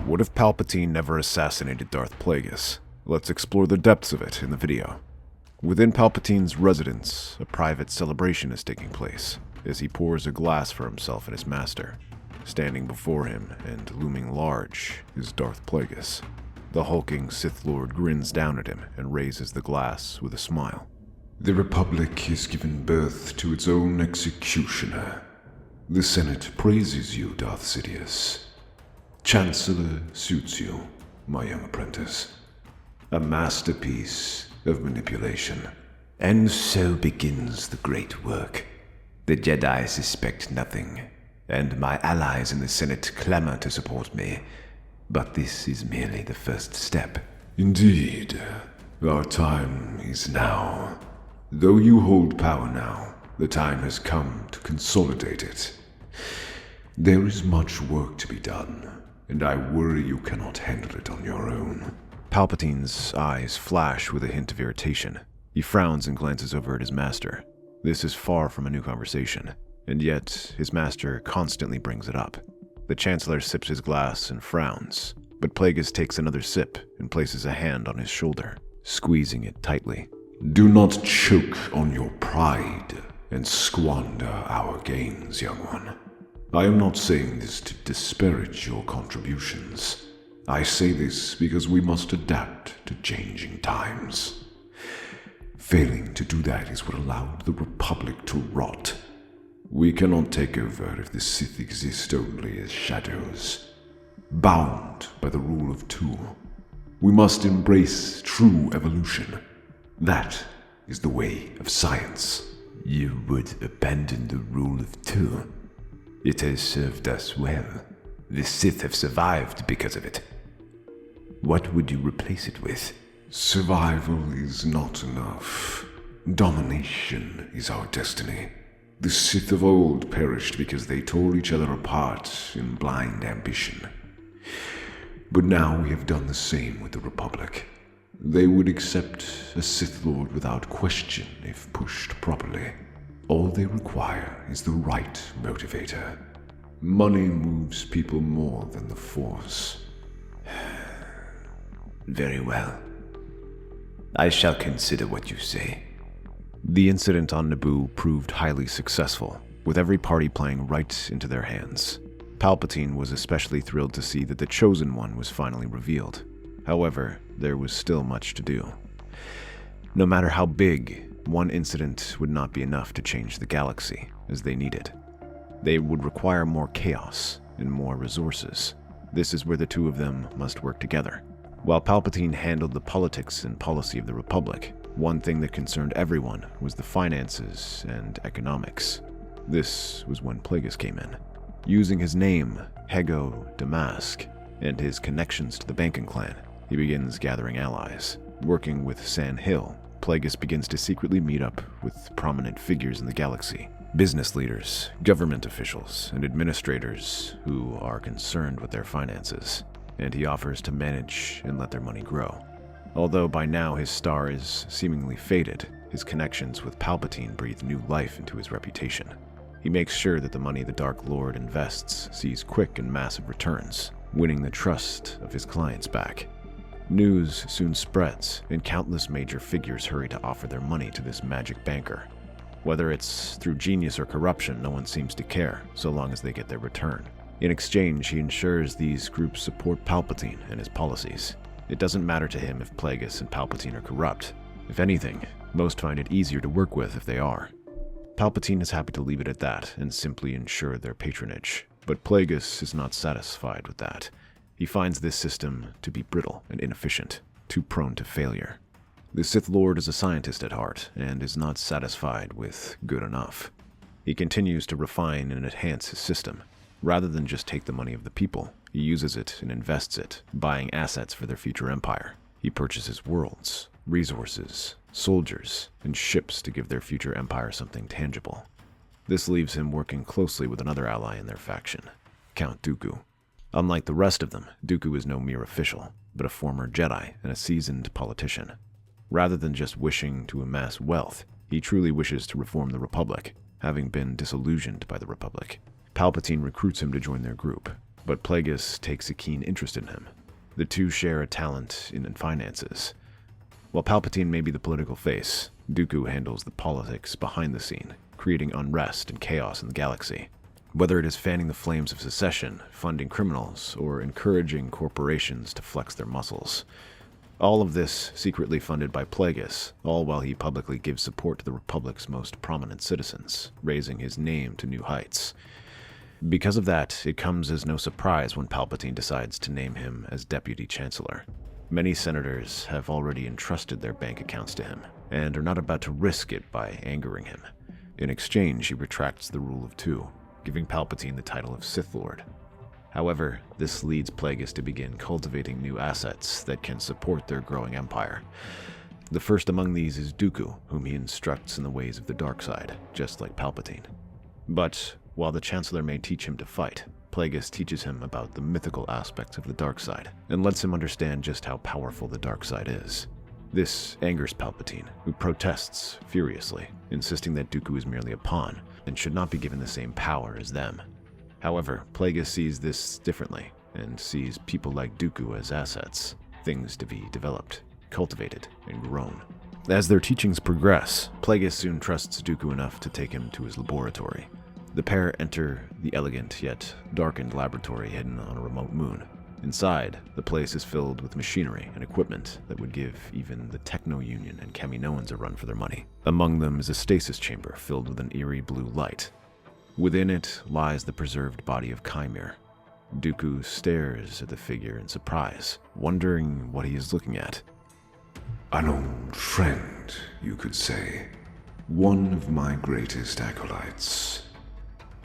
What if Palpatine never assassinated Darth Plagueis? Let's explore the depths of it in the video. Within Palpatine's residence, a private celebration is taking place, as he pours a glass for himself and his master. Standing before him, and looming large, is Darth Plagueis. The hulking Sith Lord grins down at him and raises the glass with a smile. The Republic has given birth to its own executioner. The Senate praises you, Darth Sidious. Chancellor suits you, my young apprentice. A masterpiece of manipulation. And so begins the great work. The Jedi suspect nothing, and my allies in the Senate clamor to support me. But this is merely the first step. Indeed, our time is now. Though you hold power now, the time has come to consolidate it. There is much work to be done, and I worry you cannot handle it on your own. Palpatine's eyes flash with a hint of irritation. He frowns and glances over at his master. This is far from a new conversation, and yet his master constantly brings it up. The Chancellor sips his glass and frowns, but Plagueis takes another sip and places a hand on his shoulder, squeezing it tightly. Do not choke on your pride and squander our gains, young one. I am not saying this to disparage your contributions. I say this because we must adapt to changing times. Failing to do that is what allowed the Republic to rot. We cannot take over if the Sith exist only as shadows, bound by the rule of two. We must embrace true evolution. That is the way of science. You would abandon the rule of two. It has served us well. The Sith have survived because of it. What would you replace it with? Survival is not enough. Domination is our destiny. The Sith of old perished because they tore each other apart in blind ambition. But now we have done the same with the Republic. They would accept a Sith Lord without question if pushed properly. All they require is the right motivator. Money moves people more than the Force. Very well. I shall consider what you say. The incident on Naboo proved highly successful, with every party playing right into their hands. Palpatine was especially thrilled to see that the Chosen One was finally revealed. However, there was still much to do. No matter how big, one incident would not be enough to change the galaxy as they needed. They would require more chaos and more resources. This is where the two of them must work together. While Palpatine handled the politics and policy of the Republic, one thing that concerned everyone was the finances and economics. This was when Plagueis came in. Using his name, Hego Damask, and his connections to the banking clan, he begins gathering allies. Working with San Hill, Plagueis begins to secretly meet up with prominent figures in the galaxy. Business leaders, government officials, and administrators who are concerned with their finances, and he offers to manage and let their money grow. Although by now his star is seemingly faded, his connections with Palpatine breathe new life into his reputation. He makes sure that the money the Dark Lord invests sees quick and massive returns, winning the trust of his clients back. News soon spreads, and countless major figures hurry to offer their money to this magic banker. Whether it's through genius or corruption, no one seems to care, so long as they get their return. In exchange, he ensures these groups support Palpatine and his policies. It doesn't matter to him if Plagueis and Palpatine are corrupt. If anything, most find it easier to work with if they are. Palpatine is happy to leave it at that and simply ensure their patronage. But Plagueis is not satisfied with that. He finds this system to be brittle and inefficient, too prone to failure. The Sith Lord is a scientist at heart and is not satisfied with good enough. He continues to refine and enhance his system. Rather than just take the money of the people, he uses it and invests it, buying assets for their future empire. He purchases worlds, resources, soldiers, and ships to give their future empire something tangible. This leaves him working closely with another ally in their faction, Count Dooku. Unlike the rest of them, Dooku is no mere official, but a former Jedi and a seasoned politician. Rather than just wishing to amass wealth, he truly wishes to reform the Republic, having been disillusioned by the Republic. Palpatine recruits him to join their group. but Plagueis takes a keen interest in him. The two share a talent in finances. While Palpatine may be the political face, Dooku handles the politics behind the scene, creating unrest and chaos in the galaxy. Whether it is fanning the flames of secession, funding criminals, or encouraging corporations to flex their muscles. All of this secretly funded by Plagueis, all while he publicly gives support to the Republic's most prominent citizens, raising his name to new heights. Because of that, it comes as no surprise when Palpatine decides to name him as Deputy Chancellor. Many senators have already entrusted their bank accounts to him, and are not about to risk it by angering him. In exchange, he retracts the rule of two, giving Palpatine the title of Sith Lord. However, this leads Plagueis to begin cultivating new assets that can support their growing empire. The first among these is Dooku, whom he instructs in the ways of the dark side, just like Palpatine. But while the Chancellor may teach him to fight, Plagueis teaches him about the mythical aspects of the dark side, and lets him understand just how powerful the dark side is. This angers Palpatine, who protests furiously, insisting that Dooku is merely a pawn, and should not be given the same power as them. However, Plagueis sees this differently, and sees people like Dooku as assets, things to be developed, cultivated, and grown. As their teachings progress, Plagueis soon trusts Dooku enough to take him to his laboratory. The pair enter the elegant yet darkened laboratory hidden on a remote moon. Inside, the place is filled with machinery and equipment that would give even the Techno-Union and Kaminoans a run for their money. Among them is a stasis chamber filled with an eerie blue light. Within it lies the preserved body of Chimere. Dooku stares at the figure in surprise, wondering what he is looking at. An old friend, you could say. One of my greatest acolytes.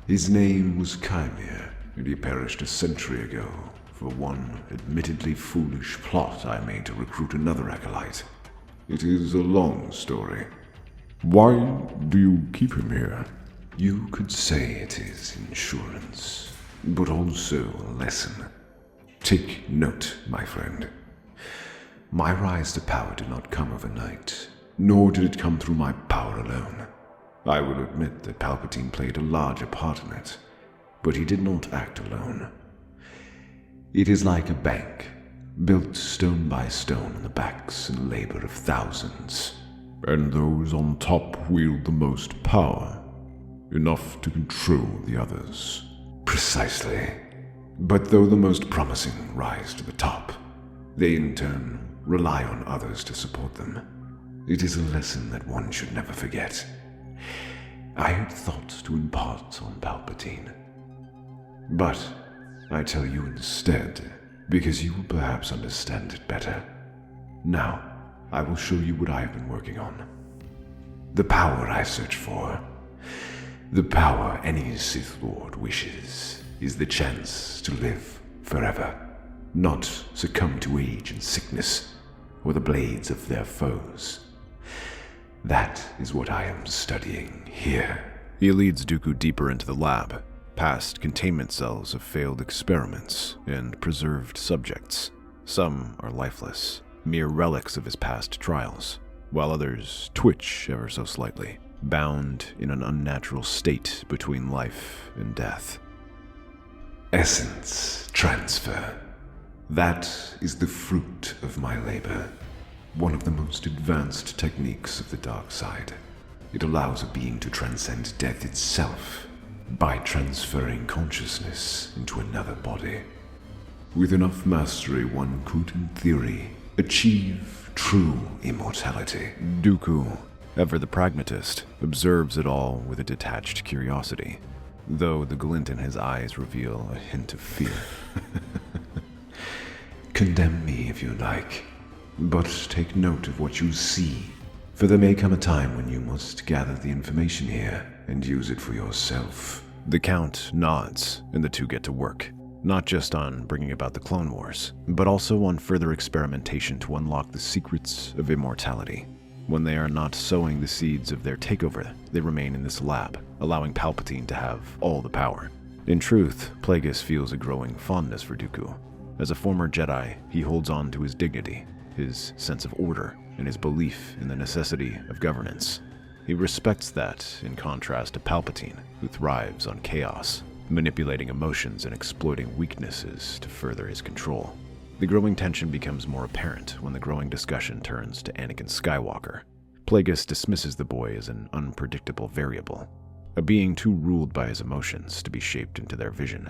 His name was Chimere, and he perished a century ago for one admittedly foolish plot I made to recruit another acolyte. It is a long story. Why do you keep him here? You could say it is insurance, but also a lesson. Take note, my friend. My rise to power did not come overnight, nor did it come through my power alone. I will admit that Palpatine played a larger part in it, but he did not act alone. It is like a bank, built stone by stone on the backs and labor of thousands. And those on top wield the most power, enough to control the others. Precisely. But though the most promising rise to the top, they in turn rely on others to support them. It is a lesson that one should never forget. I had thought to impart on Palpatine, but I tell you instead, because you will perhaps understand it better. Now, I will show you what I have been working on. The power I search for, the power any Sith Lord wishes, is the chance to live forever, not succumb to age and sickness, or the blades of their foes. That is what I am studying here. He leads Dooku deeper into the lab, past containment cells of failed experiments and preserved subjects. Some are lifeless, mere relics of his past trials, while others twitch ever so slightly, bound in an unnatural state between life and death. Essence transfer. That is the fruit of my labor. One of the most advanced techniques of the dark side. It allows a being to transcend death itself by transferring consciousness into another body. With enough mastery, one could, in theory, achieve true immortality. Dooku, ever the pragmatist, observes it all with a detached curiosity, though the glint in his eyes reveal a hint of fear. Condemn me if you like, but take note of what you see, for there may come a time when you must gather the information here and use it for yourself. The Count nods, and the two get to work, not just on bringing about the Clone Wars, but also on further experimentation to unlock the secrets of immortality. When they are not sowing the seeds of their takeover, they remain in this lab, allowing Palpatine to have all the power. In truth, Plagueis feels a growing fondness for Dooku. As a former Jedi, he holds on to his dignity, his sense of order, and his belief in the necessity of governance. He respects that, in contrast to Palpatine, who thrives on chaos. manipulating emotions and exploiting weaknesses to further his control. The growing tension becomes more apparent when the growing discussion turns to Anakin Skywalker. Plagueis dismisses the boy as an unpredictable variable, a being too ruled by his emotions to be shaped into their vision.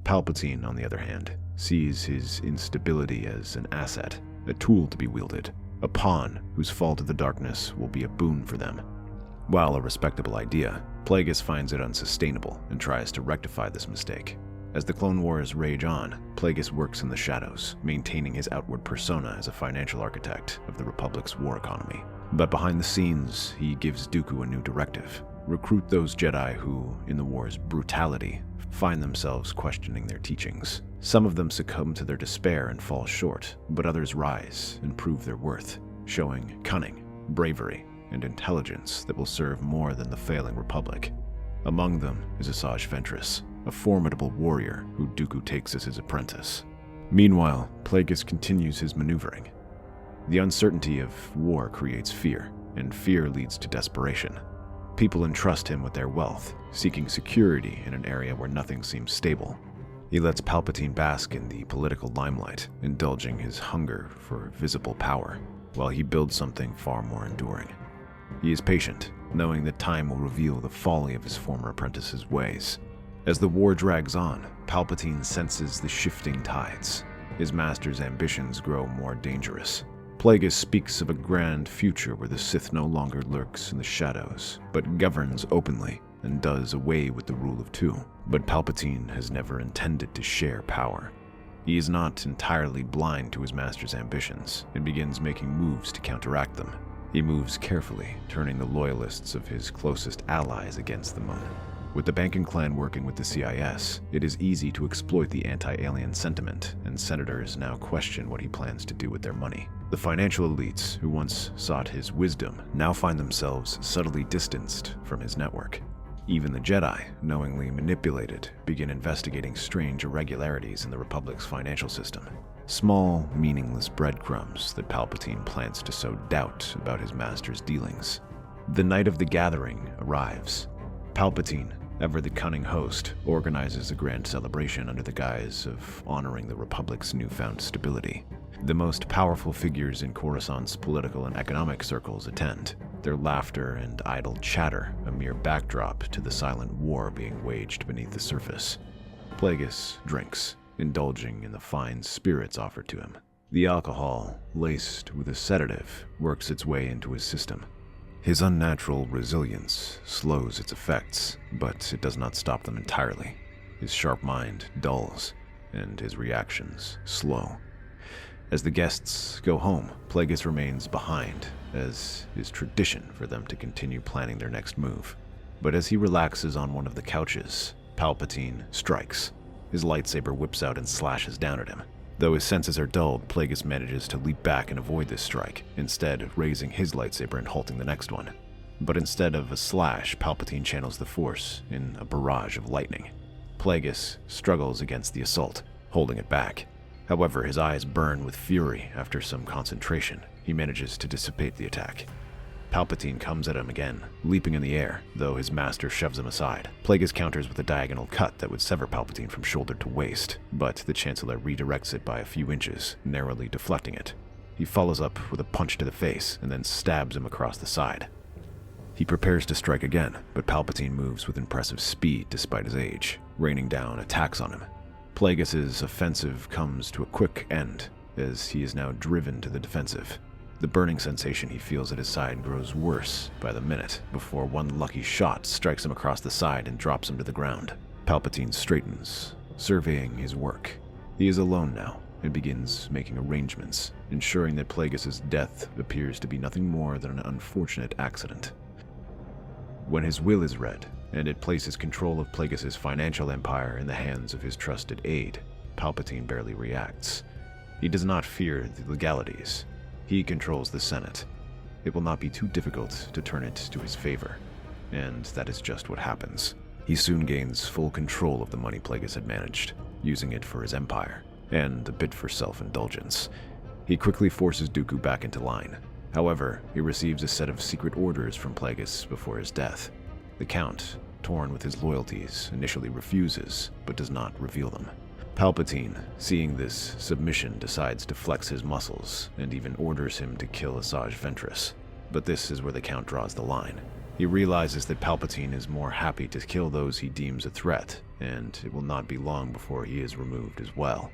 Palpatine, on the other hand, sees his instability as an asset, a tool to be wielded, a pawn whose fall to the darkness will be a boon for them. While a respectable idea, Plagueis finds it unsustainable and tries to rectify this mistake. As the Clone Wars rage on, Plagueis works in the shadows, maintaining his outward persona as a financial architect of the Republic's war economy. But behind the scenes, he gives Dooku a new directive: recruit those Jedi who, in the war's brutality, find themselves questioning their teachings. Some of them succumb to their despair and fall short, but others rise and prove their worth, showing cunning, bravery, and intelligence that will serve more than the failing Republic. Among them is Asajj Ventress, a formidable warrior who Dooku takes as his apprentice. Meanwhile, Plagueis continues his maneuvering. The uncertainty of war creates fear, and fear leads to desperation. People entrust him with their wealth, seeking security in an area where nothing seems stable. He lets Palpatine bask in the political limelight, indulging his hunger for visible power, while he builds something far more enduring. He is patient, knowing that time will reveal the folly of his former apprentice's ways. As the war drags on, Palpatine senses the shifting tides. His master's ambitions grow more dangerous. Plagueis speaks of a grand future where the Sith no longer lurks in the shadows, but governs openly and does away with the rule of two. But Palpatine has never intended to share power. He is not entirely blind to his master's ambitions and begins making moves to counteract them. He moves carefully, turning the loyalists of his closest allies against the Moon. With the banking clan working with the CIS, it is easy to exploit the anti-alien sentiment, and senators now question what he plans to do with their money. The financial elites, who once sought his wisdom, now find themselves subtly distanced from his network. Even the Jedi, knowingly manipulated, begin investigating strange irregularities in the Republic's financial system. Small, meaningless breadcrumbs that Palpatine plants to sow doubt about his master's dealings. The night of the gathering arrives. Palpatine, ever the cunning host, organizes a grand celebration under the guise of honoring the Republic's newfound stability. The most powerful figures in Coruscant's political and economic circles attend, their laughter and idle chatter a mere backdrop to the silent war being waged beneath the surface. Plagueis drinks, indulging in the fine spirits offered to him. The alcohol, laced with a sedative, works its way into his system. His unnatural resilience slows its effects, but it does not stop them entirely. His sharp mind dulls, and his reactions slow. As the guests go home, Plagueis remains behind, as is tradition for them to continue planning their next move. But as he relaxes on one of the couches, Palpatine strikes. His lightsaber whips out and slashes down at him. Though his senses are dulled, Plagueis manages to leap back and avoid this strike, instead raising his lightsaber and halting the next one. But instead of a slash, Palpatine channels the Force in a barrage of lightning. Plagueis struggles against the assault, holding it back. However, his eyes burn with fury after some concentration. He manages to dissipate the attack. Palpatine comes at him again, leaping in the air, though his master shoves him aside. Plagueis counters with a diagonal cut that would sever Palpatine from shoulder to waist, but the Chancellor redirects it by a few inches, narrowly deflecting it. He follows up with a punch to the face and then stabs him across the side. He prepares to strike again, but Palpatine moves with impressive speed despite his age, raining down attacks on him. Plagueis' offensive comes to a quick end, as he is now driven to the defensive. The burning sensation he feels at his side grows worse by the minute, before one lucky shot strikes him across the side and drops him to the ground. Palpatine straightens, surveying his work. He is alone now, and begins making arrangements, ensuring that Plagueis' death appears to be nothing more than an unfortunate accident. When his will is read, and it places control of Plagueis' financial empire in the hands of his trusted aide, Palpatine barely reacts. He does not fear the legalities. He controls the Senate. It will not be too difficult to turn it to his favor, and that is just what happens. He soon gains full control of the money Plagueis had managed, using it for his empire, and a bit for self-indulgence. He quickly forces Dooku back into line. However, he receives a set of secret orders from Plagueis before his death. The Count torn with his loyalties, initially refuses, but does not reveal them. Palpatine, seeing this submission, decides to flex his muscles, and even orders him to kill Asajj Ventress. But this is where the Count draws the line. He realizes that Palpatine is more happy to kill those he deems a threat, and it will not be long before he is removed as well.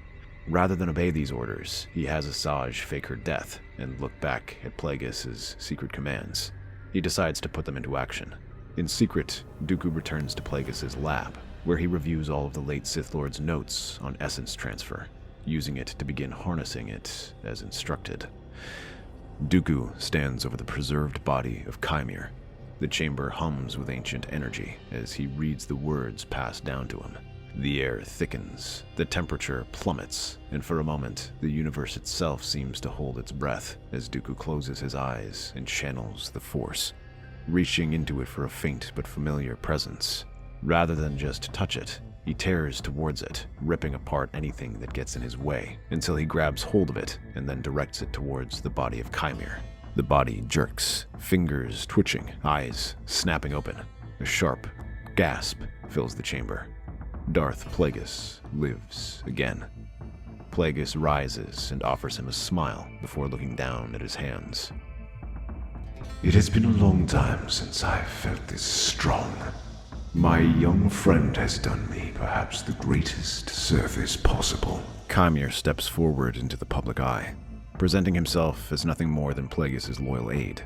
Rather than obey these orders, he has Asajj fake her death and look back at Plagueis' secret commands. He decides to put them into action. In secret, Dooku returns to Plagueis' lab, where he reviews all of the late Sith Lord's notes on essence transfer, using it to begin harnessing it as instructed. Dooku stands over the preserved body of Chimere. The chamber hums with ancient energy as he reads the words passed down to him. The air thickens, the temperature plummets, and for a moment, the universe itself seems to hold its breath as Dooku closes his eyes and channels the Force, reaching into it for a faint but familiar presence. Rather than just touch it, he tears towards it, ripping apart anything that gets in his way, until he grabs hold of it and then directs it towards the body of Chimere. The body jerks, fingers twitching, eyes snapping open. A sharp gasp fills the chamber. Darth Plagueis lives again. Plagueis rises and offers him a smile before looking down at his hands. It has been a long time since I've felt this strong. My young friend has done me perhaps the greatest service possible. Chimere steps forward into the public eye, presenting himself as nothing more than Plagueis' loyal aide,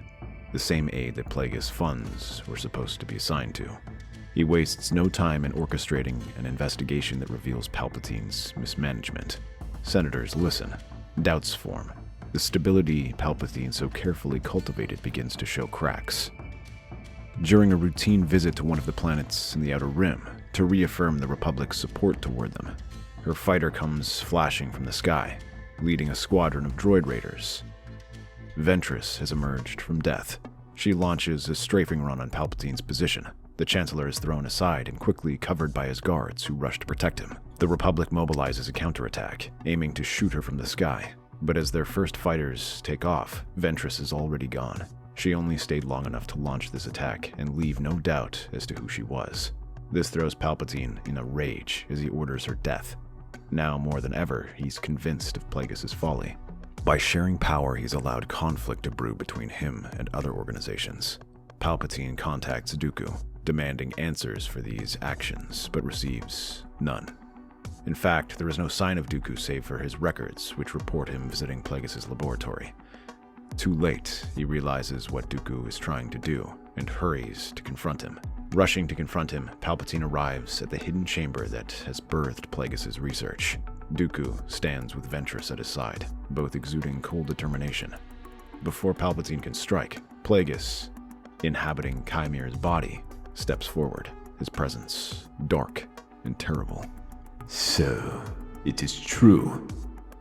the same aide that Plagueis' funds were supposed to be assigned to. He wastes no time in orchestrating an investigation that reveals Palpatine's mismanagement. Senators listen. Doubts form. The stability Palpatine so carefully cultivated begins to show cracks. During a routine visit to one of the planets in the Outer Rim to reaffirm the Republic's support toward them, her fighter comes flashing from the sky, leading a squadron of droid raiders. Ventress has emerged from death. She launches a strafing run on Palpatine's position. The Chancellor is thrown aside and quickly covered by his guards, who rush to protect him. The Republic mobilizes a counterattack, aiming to shoot her from the sky. But as their first fighters take off, Ventress is already gone. She only stayed long enough to launch this attack and leave no doubt as to who she was. This throws Palpatine in a rage as he orders her death. Now more than ever, he's convinced of Plagueis' folly. By sharing power, he's allowed conflict to brew between him and other organizations. Palpatine contacts Dooku, demanding answers for these actions, but receives none. In fact, there is no sign of Dooku save for his records, which report him visiting Plagueis' laboratory. Too late, he realizes what Dooku is trying to do, and hurries to confront him. Rushing to confront him, Palpatine arrives at the hidden chamber that has birthed Plagueis' research. Dooku stands with Ventress at his side, both exuding cold determination. Before Palpatine can strike, Plagueis, inhabiting Chimere's body, steps forward, his presence dark and terrible. So, it is true.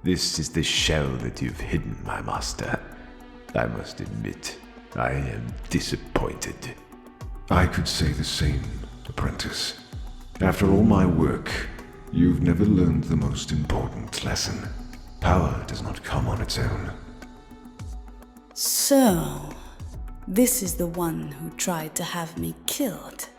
This is the shell that you've hidden, my master. I must admit, I am disappointed. I could say the same, apprentice. After all my work, you've never learned the most important lesson. Power does not come on its own. So, this is the one who tried to have me killed.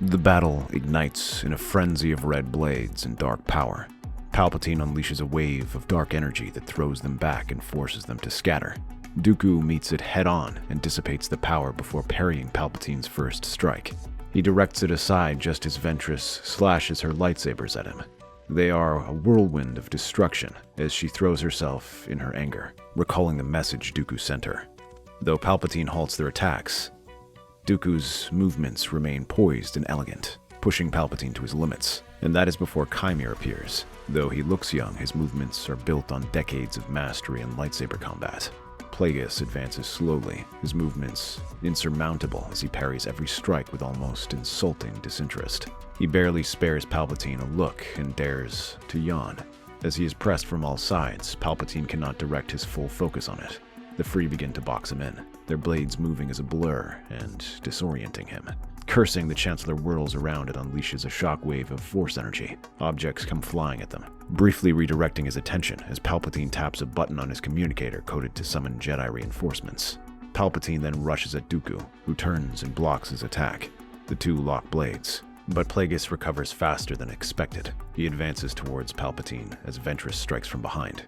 The battle ignites in a frenzy of red blades and dark power. Palpatine unleashes a wave of dark energy that throws them back and forces them to scatter. Dooku meets it head-on and dissipates the power before parrying Palpatine's first strike. He directs it aside just as Ventress slashes her lightsabers at him. They are a whirlwind of destruction as she throws herself in her anger, recalling the message Dooku sent her. Though Palpatine halts their attacks, Dooku's movements remain poised and elegant, pushing Palpatine to his limits, and that is before Chimere appears. Though he looks young, his movements are built on decades of mastery in lightsaber combat. Plagueis advances slowly, his movements insurmountable as he parries every strike with almost insulting disinterest. He barely spares Palpatine a look and dares to yawn. As he is pressed from all sides, Palpatine cannot direct his full focus on it. The Free begin to box him in, their blades moving as a blur and disorienting him. Cursing, the Chancellor whirls around and unleashes a shockwave of Force energy. Objects come flying at them, briefly redirecting his attention as Palpatine taps a button on his communicator coded to summon Jedi reinforcements. Palpatine then rushes at Dooku, who turns and blocks his attack. The two lock blades, but Plagueis recovers faster than expected. He advances towards Palpatine as Ventress strikes from behind.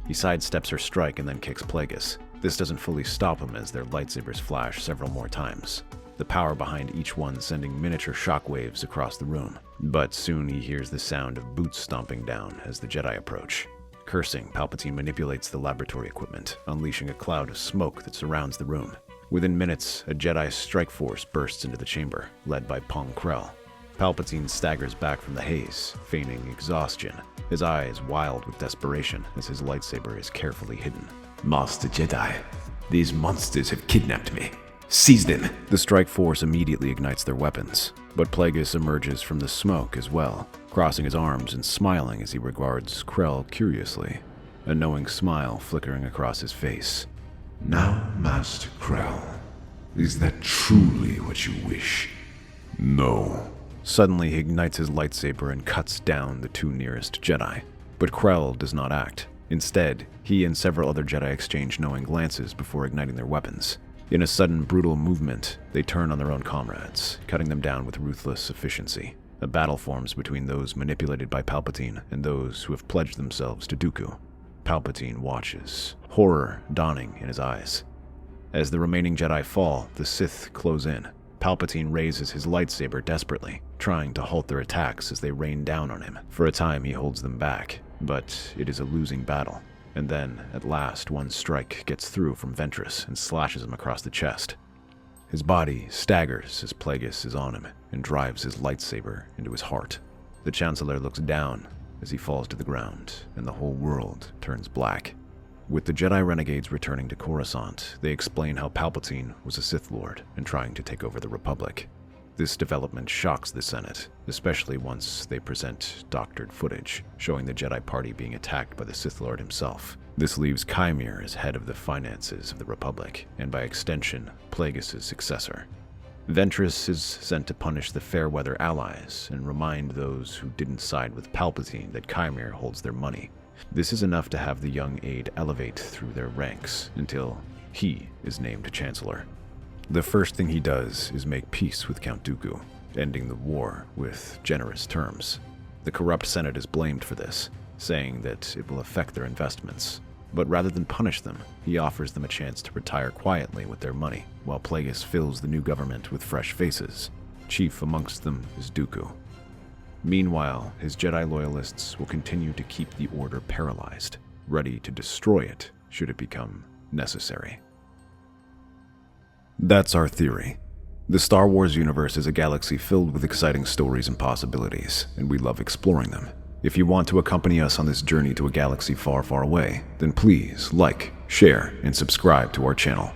He sidesteps her strike and then kicks Plagueis. This doesn't fully stop him as their lightsabers flash several more times, the power behind each one sending miniature shockwaves across the room. But soon he hears the sound of boots stomping down as the Jedi approach. Cursing, Palpatine manipulates the laboratory equipment, unleashing a cloud of smoke that surrounds the room. Within minutes, a Jedi strike force bursts into the chamber, led by Pong Krell. Palpatine staggers back from the haze, feigning exhaustion, his eyes wild with desperation as his lightsaber is carefully hidden. Master Jedi, these monsters have kidnapped me. Seize them! The strike force immediately ignites their weapons, but Plagueis emerges from the smoke as well, crossing his arms and smiling as he regards Krell curiously, a knowing smile flickering across his face. Now, Master Krell, is that truly what you wish? No. Suddenly he ignites his lightsaber and cuts down the two nearest Jedi, but Krell does not act. Instead, he and several other Jedi exchange knowing glances before igniting their weapons. In a sudden, brutal movement, they turn on their own comrades, cutting them down with ruthless efficiency. A battle forms between those manipulated by Palpatine and those who have pledged themselves to Dooku. Palpatine watches, horror dawning in his eyes. As the remaining Jedi fall, the Sith close in. Palpatine raises his lightsaber desperately, trying to halt their attacks as they rain down on him. For a time, he holds them back, but it is a losing battle. And then, at last, one strike gets through from Ventress and slashes him across the chest. His body staggers as Plagueis is on him and drives his lightsaber into his heart. The Chancellor looks down as he falls to the ground, and the whole world turns black. With the Jedi renegades returning to Coruscant, they explain how Palpatine was a Sith Lord and trying to take over the Republic. This development shocks the Senate, especially once they present doctored footage showing the Jedi party being attacked by the Sith Lord himself. This leaves Kymir as head of the finances of the Republic, and by extension, Plagueis' successor. Ventress is sent to punish the Fairweather allies and remind those who didn't side with Palpatine that Kymir holds their money. This is enough to have the young aide elevate through their ranks until he is named Chancellor. The first thing he does is make peace with Count Dooku, ending the war with generous terms. The corrupt Senate is blamed for this, saying that it will affect their investments. But rather than punish them, he offers them a chance to retire quietly with their money, while Plagueis fills the new government with fresh faces. Chief amongst them is Dooku. Meanwhile, his Jedi loyalists will continue to keep the Order paralyzed, ready to destroy it should it become necessary. That's our theory. The Star Wars universe is a galaxy filled with exciting stories and possibilities, and we love exploring them. If you want to accompany us on this journey to a galaxy far, far away, then please like, share, and subscribe to our channel.